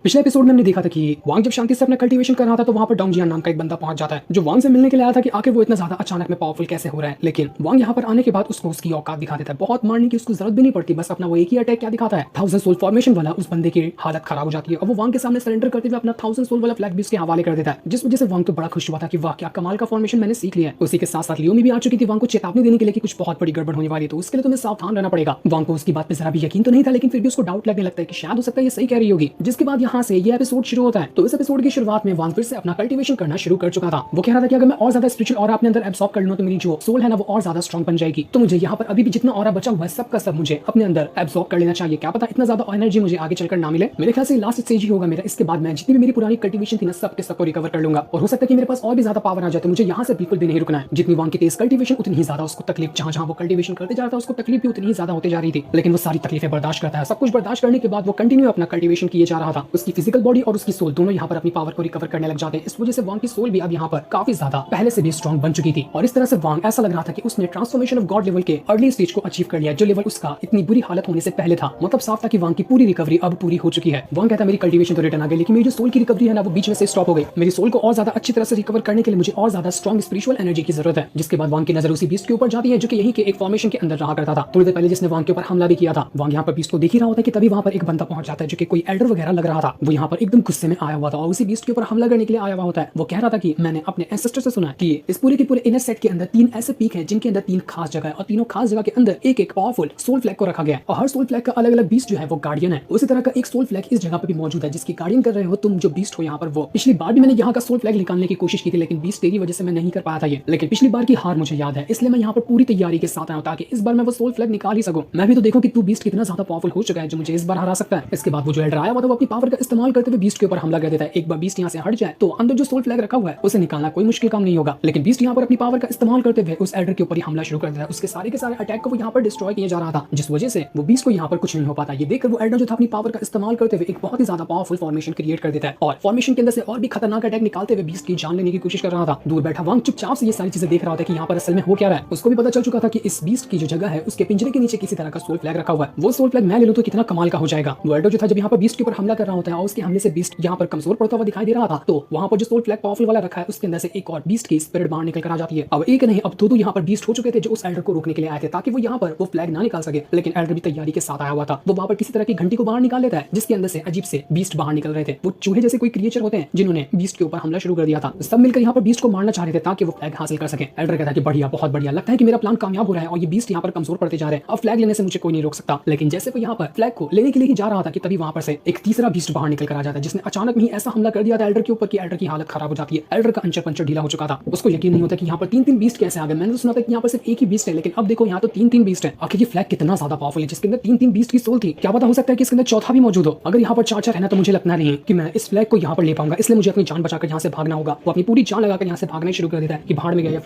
पिछले एपिसोड में हमने देखा था कि वांग जब शांति से अपना कल्टीवेशन कर रहा था तो वहां पर डोंगजियान नाम का एक बंदा पहुंच जाता है जो वांग से मिलने के लिए आया था कि आखिर वो इतना ज्यादा अचानक में पावरफुल कैसे हो रहा है। लेकिन वांग यहाँ पर आने के बाद उसको उसकी औकात दिखा देता है, बहुत मारने की उसको जरूरत भी नहीं पड़ती, बस अपना वो एक ही अटैक क्या दिखाता है, 1000 सोल फॉर्मेशन वाला। उस बंदे की हालत खराब हो जाती है और वो वांग के सामने सरेंडर करते हुए अपना 1000 सोल वाला फ्लैग भी उसके हवाले कर देता है, जिस वजह से वांग तो बड़ा खुश हुआ था कि वाह क्या कमाल का फॉर्मेशन मैंने सीख लिया है। उसी के साथ साथ लियोमी भी आ चुकी थी वांग को चेतावनी देने के लिए कि कुछ बहुत बड़ी गड़बड़ होने वाली है, तो उसके लिए तुम्हें सावधान रहना पड़ेगा। वांग को उसकी बात पे जरा भी यकीन तो नहीं था, लेकिन फिर भी उसको डाउट लगने लगता है कि शायद हो सकता है ये सही कह रही होगी। जिसके बाद यहाँ से ये एपिसोड शुरू होता है। तो इस एपिसोड की शुरुआत में वांग फिर से अपना कल्टीवेशन करना शुरू कर चुका था। वो कह रहा था कि अगर मैं और ज्यादा स्पिरिचुअल ऑरा अपने अंदर एब्सॉर्ब कर लूं तो मेरी जो सोल है ना वो और ज्यादा स्ट्रांग बन जाएगी। तो मुझे यहाँ पर अभी भी जितना ऑरा बचा हुआ है सब का सब मुझे अपने अंदर एब्सॉर्ब कर लेना चाहिए। क्या पता इतना ज्यादा एनर्जी मुझे आगे चलकर ना मिले। मेरे ख्याल से लास्ट स्टेज ही होगा मेरा। इसके बाद मैं जितनी भी मेरी पुरानी कल्टीवेशन थी ना सब के सबको रिकवर कर लूंगा और हो सकता है कि मेरे पास और भी ज्यादा पावर आ जाए। तो मुझे यहाँ से बिल्कुल भी नहीं रुकना है। जितनी वांग की तेज कल्टीवेशन उतनी ही ज्यादा उसको तकलीफ, जहां वो कल्टीवेशन करते जा रहा था उसको तकलीफ भी उतनी ही ज्यादा होती जा रही थी, लेकिन वो सारी तकलीफें बर्दाश्त करता है। सब कुछ बर्दाश्त करने के बाद वो कंटिन्यू अपना कल्टीवेशन किए जा रहा था। उसकी फिजिकल बॉडी और उसकी सोल दोनों यहाँ पर अपनी पावर को रिकवर करने लग जाते हैं। इस वजह से वांग की सोल भी अब यहाँ पर काफी ज्यादा पहले से भी स्ट्रांग बन चुकी थी और इस तरह से वांग ऐसा लग रहा था कि उसने ट्रांसफॉर्मेशन ऑफ गॉड लेवल के अर्ली स्टेज को अचीव कर लिया, जो लेवल उसका इतनी बुरी हालत होने से पहले था। मतलब साफ था कि वांग की पूरी रिकवरी अब पूरी हो चुकी है। वांग कहता है मेरी कल्टीवेशन तो रिटर्न आ गई, लेकिन मेरी जो सोल की रिकवरी है ना वो बीच में से स्टॉप हो गई। मेरी सोल को और ज्यादा अच्छी तरह से रिकवर करने के लिए मुझे और ज्यादा स्ट्रांग स्पिरिचुअल एनर्जी की जरूरत है। जिसके बाद वांग की नजर उसी बीस्ट के ऊपर जाती है जो कि यही के एक फॉर्मेशन के अंदर रहा करता था। थोड़ी देर पहले जिसने वांग के ऊपर हमला भी किया था। वांग यहाँ पर बीस्ट को देख ही रहा होता है कि तभी वहां पर एक बंदा पहुंच जाता है जो कि कोई एल्डर वगैरह लग रहा था। वो यहाँ पर एकदम गुस्से में आया हुआ था और उसी बीस्ट के ऊपर हमला करने के लिए आया हुआ होता है। वो कह रहा था कि मैंने अपने एंसेस्टर से सुना कि इस पूरे के पूरे इनर सेट के अंदर 3 ऐसे पीक हैं जिनके अंदर 3 खास जगह है और तीनों खास जगह के अंदर एक एक पावरफुल सोल फ्लैग को रखा गया है और हर सोल फ्लैग का अलग अलग बीस्ट जो है वो गार्डियन है। उसी तरह का एक सोल फ्लैग इस जगह पर भी मौजूद है जिसकी गार्डियन कर रहे हो तुम जो बीस्ट हो यहाँ पर। वो पिछली बार भी मैंने यहाँ का सोल फ्लैग निकालने की कोशिश की थी, लेकिन बीस्ट तेरी वजह से मैं नहीं कर पाया था ये। लेकिन पिछली बार की हार मुझे याद है, इसलिए मैं यहाँ पर पूरी तैयारी के साथ आया ताकि इस बार मैं वो सोल फ्लैग निकाल ही सकूं। मैं भी तो देखूं कि तू बीस्ट कितना ज्यादा पावरफुल हो चुका है जो मुझे इस बार हरा सकता है। इसके बाद वो जो एल्डर आया हुआ था वो अपनी पावर का इस्तेमाल करते हुए बीस्ट के ऊपर हमला कर देता है। एक बार बीस्ट यहाँ से हट जाए तो अंदर जो सोल फ्लैग रखा हुआ है उसे निकालना कोई मुश्किल काम नहीं होगा, लेकिन बीस्ट यहाँ पर अपनी पावर का इस्तेमाल करते हुए उस एल्डर के ऊपर ही हमला शुरू कर देता है। उसके सारे के सारे अटैक को वो यहाँ पर डिस्ट्रॉय किया जा रहा था, जिस वजह से वो बीस्ट को यहाँ पर कुछ नहीं हो पाता। ये देखकर वो एल्डर जो था अपनी पावर का इस्तेमाल करते हुए एक बहुत ही ज्यादा पावरफुल फॉर्मेशन क्रिएट कर देता है और फॉर्मेशन के अंदर से और भी खतरनाक अटैक निकालते हुए बीस्ट की जान लेने की कोशिश कर रहा था। दूर बैठा वांग चुपचाप से ये सारी चीजें देख रहा था कि यहाँ पर असल में हो क्या रहा है। उसको भी पता चल चुका था कि इस बीस्ट की जो जगह है उसके पिंजरे के नीचे किसी तरह का सोल फ्लैग रखा हुआ है। वो सोल फ्लैग मैं ले लूं तो कितना कमाल का हो जाएगा। वो एल्डर जो था जब यहाँ पर बीस्ट के ऊपर हमला कर रहा होता है और उसके हमले से बीस्ट यहाँ पर कमजोर पड़ता हुआ दिखाई दे रहा था, तो वहाँ पर जो सोल फ्लैग पावरफुल वाला रखा है उसके अंदर से एक और बीस्ट की स्पिरिट बाहर निकल कर आ जाती है। अब एक नहीं अब दो यहाँ पर बीस्ट हो चुके थे जो उस एल्डर को रोकने के लिए आए थे ताकि वो यहाँ पर वो फ्लैग ना निकाल सके, लेकिन एल्डर भी तैयारी के साथ आया हुआ था। वो वहाँ पर किसी तरह की घंटी को बाहर निकाल लेता है जिसके अंदर से अजीब से बीस्ट बाहर निकल रहे थे। वो चूहे जैसे कोई क्रिएचर होते हैं जिन्होंने बीस्ट के ऊपर हमला शुरू कर दिया था। सब मिलकर यहाँ पर बीस्ट को मारना चाह रहे थे ताकि वो फ्लैग हासिल कर सके। एल्डर कहता है कि बढ़िया, बहुत बढ़िया, लगता है कि मेरा प्लान कामयाब हो रहा है और ये बीस्ट यहाँ पर कमजोर पड़ते जा रहे हैं। अब फ्लैग लेने से मुझे कोई नहीं रोक सकता। लेकिन जैसे वो यहाँ पर फ्लैग को लेने के लिए ही जा रहा था कि तभी वहाँ पर से एक तीसरा बीस्ट बाहर निकल कर आ जाता है जिसने अचानक ही ऐसा हमला कर दिया था एल्डर के ऊपर कि एल्डर की हालत खराब हो जाती है। एल्डर का अंचर पंचर ढीला हो चुका था। उसको यकीन नहीं होता कि यहाँ पर 3-3 बीस्ट कैसे आ गए। मैंने तो सुना था कि यहाँ पर सिर्फ एक ही बीस्ट है, लेकिन अब देखो यहाँ तो 3-3 बीस्ट है। आखिर ये फ्लैग कितना ज्यादा पावरफुल है जिसके अंदर 3-3 बीस्ट की सोल थी। क्या पता हो सकता है कि इसके अंदर चौथा भी मौजूद हो। अगर यहाँ पर 4-4 है ना तो मुझे लगता नहीं कि मैं इस फ्लैग को यहाँ पर ले पाऊंगा, इसलिए मुझे अपनी जान बचाकर यहाँ से भागना होगा। वो अपनी पूरी जान लगाकर यहाँ से भागना शुरू कर देता है कि भाड़ में गया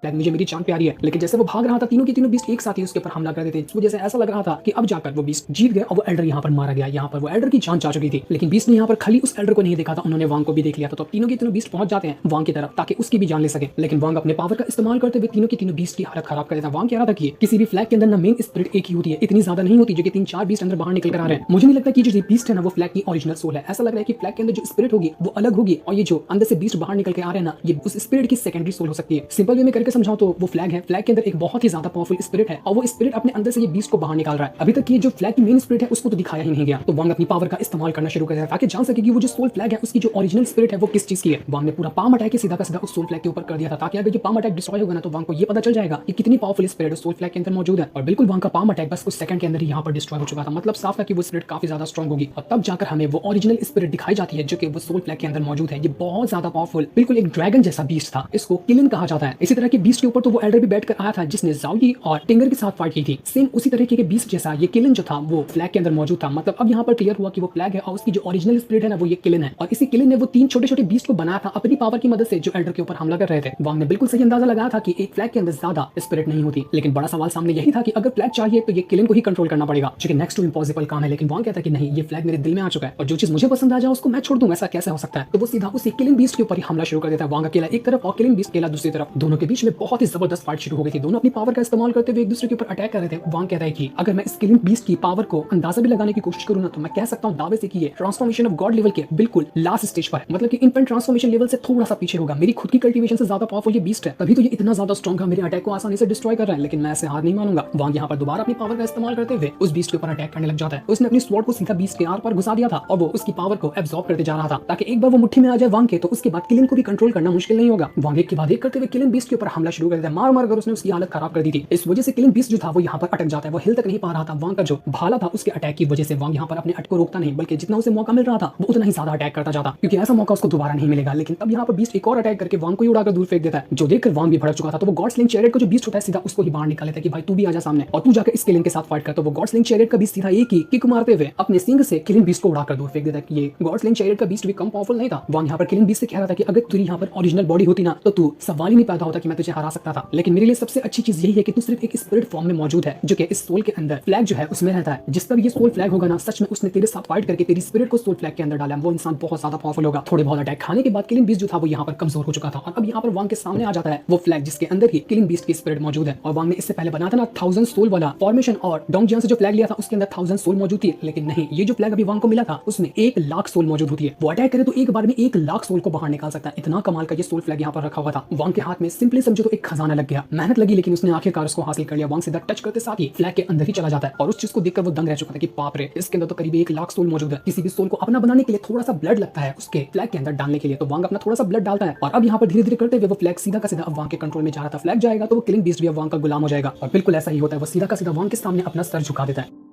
फ्लैग, मुझे मेरी जान प्यारी है। लेकिन जैसे वो भाग रहा था तीनों के तीनों बीस्ट एक साथ ही उसके ऊपर हमला कर देते थे। इस वजह से ऐसा लग रहा था कि अब जाकर वो बीस्ट जीत गया और वो एल्डर यहाँ पर मारा गया। यहाँ पर वो एल्डर की जान जा चुकी थी, लेकिन बीस्ट ने यहाँ पर खाली उस एल्डर को नहीं देखा था, उन्होंने वांग को भी देख लिया था। तो अब तीनों के तीनों बीस्ट पहुंच जाते हैं वांग की तरफ ताकि उसकी भी जान ले सके। लेकिन वांग अपने पावर का इस्तेमाल करते हुए तीनों के तीनों बीस्ट की हालत खराब कर देता। वांग कह रहा था कि किसी भी फ्लैग के अंदर ना मेन स्पिरिट एक ही होती है, इतनी ज्यादा नहीं होती जो कि 3-4 बीस्ट अंदर बाहर निकल कर आ रहे हैं। मुझे नहीं लगता कि जो बीस्ट है ना वो फ्लैग की ओरिजिनल सोल है। ऐसा लग रहा है कि फ्लैग के अंदर जो स्पिरिट होगी वो अलग होगी और ये जो अंदर से बीस्ट बाहर निकल के आ रहे हैं ना ये उस स्पिरिट की सेकेंडरी सोल हो सकती है। सिंपल वे में करके समझाओ तो वो फ्लैग है, फ्लैग के अंदर एक बहुत ही ज्यादा पावरफुल स्पिरिट है और वो स्पिरिट अपने अंदर से ये बीस्ट को बाहर निकाल रहा है। अभी तक ये जो फ्लैग की मेन स्पिरिट है उसको तो दिखाया ही नहीं गया। तो वांग अपनी पावर का इस्तेमाल करना शुरू कर दिया ताकि जान सके कि वो जो सोल फ्लैग है उसकी जो ओरिजिनल स्पिरिट है वो किस चीज की है। वांग ने पूरा पाम अटैक के सीधा का सीधा उस सोल फ्लैग के ऊपर कर दिया था ताकि अगर ये पाम अटैक डिस्ट्रॉय होगा ना तो वांग को ये पता चल जाएगा कि कितनी पावरफुल स्पिरिट उस सोल फ्लैग के अंदर मौजूद है। और बिल्कुल वांग का पाम अटैक बस कुछ सेकंड के अंदर ही यहाँ पर डिस्ट्रॉय हो चुका था। मतलब साफ था कि वो स्पिरिट काफी ज्यादा स्ट्रॉन्ग होगी और तब जाकर हमें वो ओरिजिनल स्पिरिट दिखाई जाती है जो कि वो सोल फ्लैग के अंदर मौजूद है। ये बहुत ज्यादा पावरफुल बिल्कुल एक ड्रैगन जैसा बीस्ट था, इसको किलिन कहा जाता है। इसी तरह के बीस्ट के ऊपर तो वो एल्डर भी बैठ कर आया था जिसने ज़ाओयी और टिंगर के साथ फाइट की थी। सेम उसी तरीके के बीस्ट जैसा ये किलिन जो था वो फ्लैग के अंदर मौजूद था। मतलब अब यहाँ पर क्लियर हुआ कि वो फ्लैग है और उसकी जो ओरिजिनल स्पिरिट है ना वो ये किलिन है और इसी किलिन ने वो 3 छोटे छोटे बीस्ट को बनाया था अपनी पावर की मदद से जो एल्डर के ऊपर हमला कर रहे थे। वांग ने बिल्कुल सही अंदाजा लगाया था कि एक फ्लैग के अंदर ज्यादा स्पिरिट नहीं होती, लेकिन बड़ा सवाल सामने यही था कि अगर फ्लैग चाहिए तो ये किलिन को ही कंट्रोल करना पड़ेगा जो कि नेक्स्ट टू इम्पॉसिबल काम है। लेकिन वांग कहता है कि नहीं, ये फ्लैग मेरे दिल में आ चुका है और जो चीज मुझे पसंद आ जाए उसको मैं छोड़ दूं, ऐसा कैसे हो सकता है। तो वो सीधा उसी किलिन बीस्ट के ऊपर ही हमला शुरू कर देता है। वांग अकेला एक तरफ और किलिन बीस्ट अकेला दूसरी तरफ। दोनों के बीच में बहुत ही जबरदस्त फाइट शुरू हो गई थी। दोनों अपनी पावर का इस्तेमाल करते हुए एक दूसरे के ऊपर अटैक कर रहे थे। वांग कहता है कि अगर मैं इस किलिंग बीस्ट की पावर को अंदाजा भी लगाने की कोशिश करूँ ना, तो मैं कह सकता हूँ दावे से कि ये ट्रांसफॉर्मेशन ऑफ गॉड लेवल के बिल्कुल लास्ट स्टेज पर है, मतलब कि इनफेंट ट्रांसफॉर्मेशन लेवल से थोड़ा सा पीछे होगा। मेरी खुद की कल्टीवेशन से ज्यादा पावरफुल ये बीस्ट है, तभी तो ये इतना ज्यादा स्ट्रॉन्ग है, मेरे अटैक को आसानी से डिस्ट्रॉय कर रहा है। लेकिन मैं ऐसे हार नहीं मानूंगा। वांग यहाँ पर दोबारा अपनी पावर का इस्तेमाल करते हुए उस बीस्ट के ऊपर अटैक करने लग जाता है। उसने अपनी स्वॉर्ड को सीधा बीस्ट के आर पर घुसा दिया था और वो उसकी पावर को एब्जॉर्ब करते जा रहा था, ताकि एक बार वो मुट्ठी में आ जाए वांग के, तो उसके बाद किलिंग को भी कंट्रोल करना मुश्किल नहीं होगा। वांग एक के बाद एक करते हुए किलिंग बीस्ट के ऊपर हमला शुरू कर दिया। मार मार कर उसने उसकी हालत खराब कर दी थी। इस वजह से किलिंग बीस्ट जो था वो यहाँ पर अटक जाता है, वो हिल तक नहीं पा रहा था। वांग का जो भाला था उसके अटैक की वजह से वांग यहाँ पर अपने अटैक को रोकता नहीं, बल्कि जितना उसे मौका मिल रहा था वो उतना ही ज्यादा अटैक करता जाता, क्योंकि ऐसा मौका उसको दोबारा नहीं मिलेगा। लेकिन तब यहाँ पर बीस्ट एक और अटैक करके वांग को ही उड़ाकर दूर फेंक देता है, जो देखकर वांग भी भड़क चुका था। तो वो गॉड स्लिंग चैरियट का जो बीस्ट होता है सीधा उसको ही बाहर निकाल लेता है कि भाई तू भी आजा सामने और तू जाकर इस किलिंग के साथ फाइट कर। तो वो गॉड स्लिंग चैरियट का बीस्ट सीधा एक ही किक मारते हुए अपने सिंग से किलिंग बीस्ट को उड़ाकर दूर फेंक देता है। कि ये गॉड स्लिंग चैरियट का बीस्ट भी कम पावरफुल नहीं था। वांग यहाँ पर किलिंग बीस्ट से कह रहा था कि अगर तेरी यहाँ पर ओरिजिनल बॉडी होती ना, तो तू सवाल ही नहीं पैदा होता कि मैं तुझे हरा सकता था। लेकिन मेरे लिए सबसे अच्छी चीज यही है कि तू सिर्फ एक स्पिरिट फॉर्म में मौजूद है, जो कि इस सोल के अंदर फ्लैग जो है उसमें रहता है। जिसका भी ये सोल फ्लैग होगा ना, सच में उसने तेरे साथ फाइट करके तेरी स्पिरिट को सोल फ्लैग के अंदर डाला है, वो इंसान बहुत ज्यादा पावरफुल होगा। थोड़े बहुत अटैक खाने के बाद किलिंग बीस्ट जो था वो यहाँ पर कमजोर हो चुका था, और अब यहाँ पर वांग के सामने आ जाता है वो फ्लैग जिसके अंदर ही किलिंग बीस्ट की स्पिरिट मौजूद है। और वांग ने इससे पहले बनाया था ना 1000 सोल वाला फॉर्मेशन, और डोंगजियांग से जो फ्लैग लिया था उसके अंदर 1000 सोल मौजूद थी। लेकिन नहीं, ये जो फ्लैग अभी वांग को मिला था उसमें 1,00,000 सोल मौजूद होती है। वो अटैक करे तो एक बार में 1,00,000 सोल को बाहर निकाल सकता है। इतना कमाल का ये सोल फ्लैग यहाँ पर रखा हुआ था। वांग के हाथ में सिंपली समझो तो एक खजाना लग गया। मेहनत लगी लेकिन उसने आखिरकार उसको हासिल कर लिया। वांग सीधा टच करते साथ ही फ्लैग के अंदर ही चला जाता है, और उस चीज को देखकर वो दंग रह चुका था कि बाप रे, इसके अंदर तो करीब 1,00,000 सोल मौजूद है। किसी भी सोल को अपना बनाने के लिए थोड़ा सा ब्लड लगता है उसके फ्लैग के अंदर डालने के लिए, तो वांग अपना थोड़ा सा ब्लड डालता है। और अब यहाँ पर धीरे धीरे करते हुए वो फ्लैग सीधा का सीधा अब वांग के कंट्रोल में जा रहा था। फ्लैग जाएगा तो वो किलिंग बीस्ट भी अब वांग का गुलाम हो जाएगा, और बिल्कुल ऐसा ही होता है। वो सीधा का सीधा वांग के सामने अपना सर झुका देता है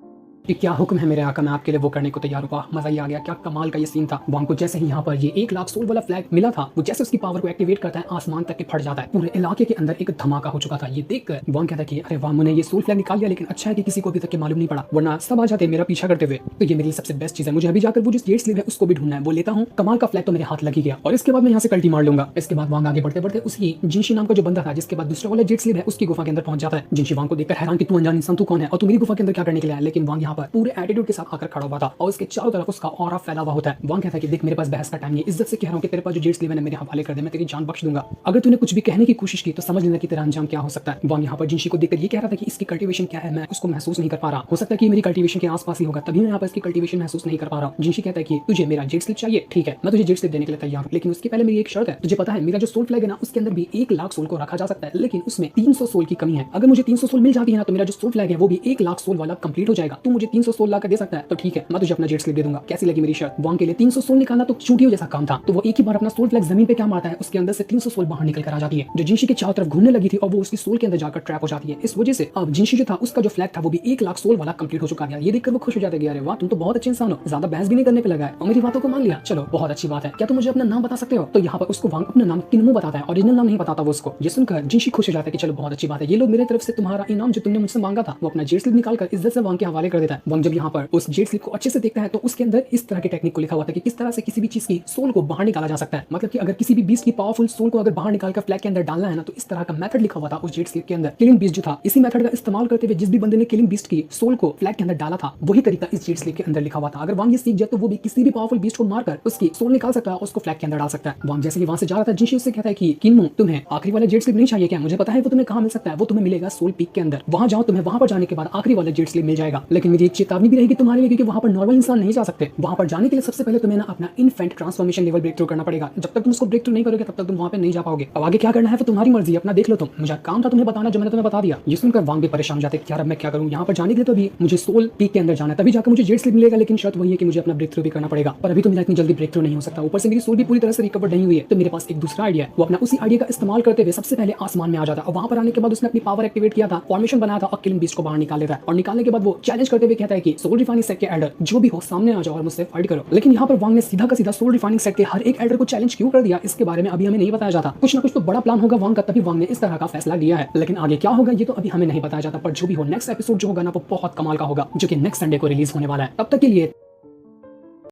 कि क्या हुक्म है मेरे आका, मैं आपके लिए वो करने को तैयार हूँ। वाह, मजा ही आ गया। क्या कमाल का ये सीन था। वांग को जैसे ही यहाँ पर ये 1,00,000 सोल वाला फ्लैग मिला था, वो जैसे उसकी पावर को एक्टिवेट करता है आसमान तक के फट जाता है। पूरे इलाके के अंदर एक धमाका हो चुका था। ये देखकर वांग कहता है कि अरे वाह, मैंने ये सोल फ्लैग निकाल लिया, लेकिन अच्छा है कि किसी को अभी तक के मालूम नहीं पड़ा, वरना सब आ जाते मेरा पीछा करते हुए। तो ये मेरे लिए सबसे बेस्ट चीज है। मुझे अभी जाकर वो जो जेट स्लीव है उसको भी ढूंढना है, वो लेता हूँ। कमाल का फ्लैग तो मेरे हाथ लग ही गया, और इसके बाद मैं यहाँ से कल्टी मार लूंगा। इसके बाद वांग आगे बढ़ते बढ़ते उसी जिनशी नाम का जो बंदा था जिसके बाद दूसरा वाला जेट स्लीव है उसकी गुफा के अंदर पहुंच जाता है। जिनशी वांग को देखकर हैरान कि तू अनजान इंसान, तू कौन है और तू मेरी गुफा के अंदर क्या करने के लिए आया। लेकिन वांग यहाँ पर पूरे एटीट्यूड के साथ आकर खड़ा हुआ था, और उसके चारों तरफ उसका ऑरा फैला हुआ होता है। वांग कहता है कि देख, मेरे पास बहस का टाइम नहीं है, इज्जत से कह रहा हूं कि तेरे पास जो जेट स्लीव है मेरे हवाले कर दे, मैं तेरी जान बख्श दूंगा। अगर तूने कुछ भी कहने की कोशिश की तो समझ लेना कि तेरा अंजाम क्या हो सकता है। वांग यहाँ पर जिनशी को देखकर ये कह रहा था कि इसकी कल्टीवेशन क्या है, मैं उसको महसूस नहीं कर पा रहा। हो सकता है कि मेरी कल्टीवेशन के आसपास ही होगा, तभी मैं यहाँ पर इसकी कल्टीवेशन महसूस नहीं कर पा रहा हूँ। जिनशी कहता है कि तुझे मेरा जेट स्लीव चाहिए, ठीक है, मैं तुझे जेट स्लीव देने के लिए तैयार हूँ, लेकिन उसके पहले मेरी एक शर्त है। तुझे पता है मेरा जो सोल फ्लैग है ना उसके अंदर भी 1,00,000 सोल को रखा जा सकता है, लेकिन उसमें 300 सोल की कमी है। अगर मुझे 300 सोल मिल जाती है ना, तो मेरा जो सोल फ्लैग है वो भी 1,00,000 सोल वाला कंप्लीट हो जाएगा। तू मुझे 300 सोल लाकर दे सकता है तो ठीक है, मैं तुझे अपना जेट स्लीव दे दूंगा। कैसी लगी मेरी शर्त। वांग के लिए 300 सोल निकालना तो चूटियों जैसा काम था, तो वो एक ही बार अपना सोल फ्लैग जमीन पे क्या मारता है, उसके अंदर से 300 सोल बाहर निकल कर आ जाती है, जो जिनशी के चारों तरफ घूमने लगी थी, और वो उसकी सोल के अंदर जाकर ट्रैप हो जाती है। इस वजह से अब जिनशी जो था उसका जो फ्लैग था वो भी 1,00,000 सोल वाला कंप्लीट हो चुका है। ये देखकर वो खुश हो जाते हैं, अरे वाह, तुम तो बहुत अच्छे इंसान हो, ज्यादा बहस भी नहीं करने पे लगा है और मेरी बातों को मान लिया। चलो, बहुत अच्छी बात है। क्या तुम मुझे अपना नाम बता सकते हो। तो यहाँ पर उसको वांग अपना नाम किन्मू बताता है, ओरिजिनल नाम नहीं बताता वो उसको। ये सुनकर जिनशी खुश हो जाता है कि चलो बहुत अच्छी बात है, ये लोग मेरी तरफ से तुम्हारा इनाम जो तुमने मुझसे मांगा था वो अपना जेट स्लिप निकालकर इज्जत से वांग के हवाले कर देता है। वांग जब यहाँ पर उस जेट स्लिप को अच्छे से देखता है तो उसके अंदर इस तरह की टेक्निक को लिखा हुआ था कि किस तरह से किसी भी चीज की सोल को बाहर निकाला जा सकता है। मतलब कि अगर किसी भी बीस्ट की पावरफुल सोल को अगर बाहर निकालकर फ्लैग के अंदर डालना है ना, तो इस तरह का मेथड लिखा हुआ था उस जेट स्लिप के अंदर। किलिंग बीस्ट जो था, इसी मेथड का इस्तेमाल करते हुए जिस भी बंदे ने किलिंग बीस्ट की सोल को फ्लैग के अंदर डाला था, वही तरीका इस जेट स्लिप के अंदर लिखा हुआ था। अगर वांग ये सीख जाए तो वो भी किसी भी पावरफुल बीस्ट को मारकर उसकी सोल निकाल सकता है और उसको फ्लैग के अंदर डाल सकता है। वांग जैसे ही वहां से जा रहा था, जिनशी उससे कहता है कि किन्मू, तुम्हें आखिरी वाला जेट स्लिप नहीं चाहिए क्या। मुझे पता है वो तुम्हें कहां मिल सकता है, वो तुम्हें मिलेगा सोल पीक के अंदर। वहां जाओ, तुम्हें वहां पर जाने के बाद आखिरी वाला जेट स्लिप मिल जाएगा। लेकिन मेरी एक चेतावनी भी रहेगी तुम्हारे लिए, क्योंकि वहां पर नॉर्मल इंसान नहीं जा सकते। वहां पर जाने के लिए सबसे पहले तुम्हें ना अपना इनफेंट ट्रांसफॉर्मेशन लेवल ब्रेक थ्रू करना पड़ेगा। जब तक तुम उसको ब्रेक थ्रू नहीं करोगे तब तक तुम वहां पे नहीं जा पाओगे। अब आगे क्या करना है वो तुम्हारी मर्जी, अपना देख लो तुम। मुझे काम था तुम्हें बताना, जो मैंने तुम्हें बता दिया। ये सुनकर वांग भी परेशान हो जाते हैं, यार अब मैं क्या करूं। यहाँ पर जाने के लिए तो भी मुझे सोल पीक के अंदर जाना है, तभी जाकर मुझे जेट स्लिप मिलेगा, लेकिन शर्त वही है कि मुझे अपना ब्रेक थ्रू भी करना पड़ेगा। पर अभी तो मेरा इतनी जल्दी ब्रेक थ्रू नहीं हो सकता, ऊपर से मेरी सोल भी पूरी तरह से रिकवर नहीं हुई है। तो मेरे पास एक दूसरा आइडिया है। वो अपना उसी आइडिया का इस्तेमाल करते हुए सबसे पहले आसमान में आ जाता है, और वहां पर आने के बाद उसने अपनी पावर एक्टिवेट किया था, फॉर्मेशन बनाया था और किलिंग बीस्ट को बाहर निकाल लेता है। और निकालने के बाद वो चैलेंज करते हुए कहता है कि सोल रिफाइनिंग सेट के एल्डर जो भी हो सामने आ जाओ और मुझसे फाइट करो। लेकिन यहाँ पर वांग ने सीधा का सीधा सोल रिफाइनिंग सेट के हर एक एल्डर को चैलेंज क्यों कर दिया, इसके बारे में अभी हमें नहीं बताया जाता। कुछ ना कुछ तो बड़ा प्लान होगा वांग का, तभी वांग ने इस तरह का फैसला लिया है। लेकिन आगे क्या होगा ये तो अभी हमें नहीं बताया जाता। पर जो भी हो, नेक्स्ट एपिसोड जो होगा ना वो बहुत कमाल का होगा, जो कि नेक्स्ट संडे को रिलीज होने वाला है। तब तक के लिए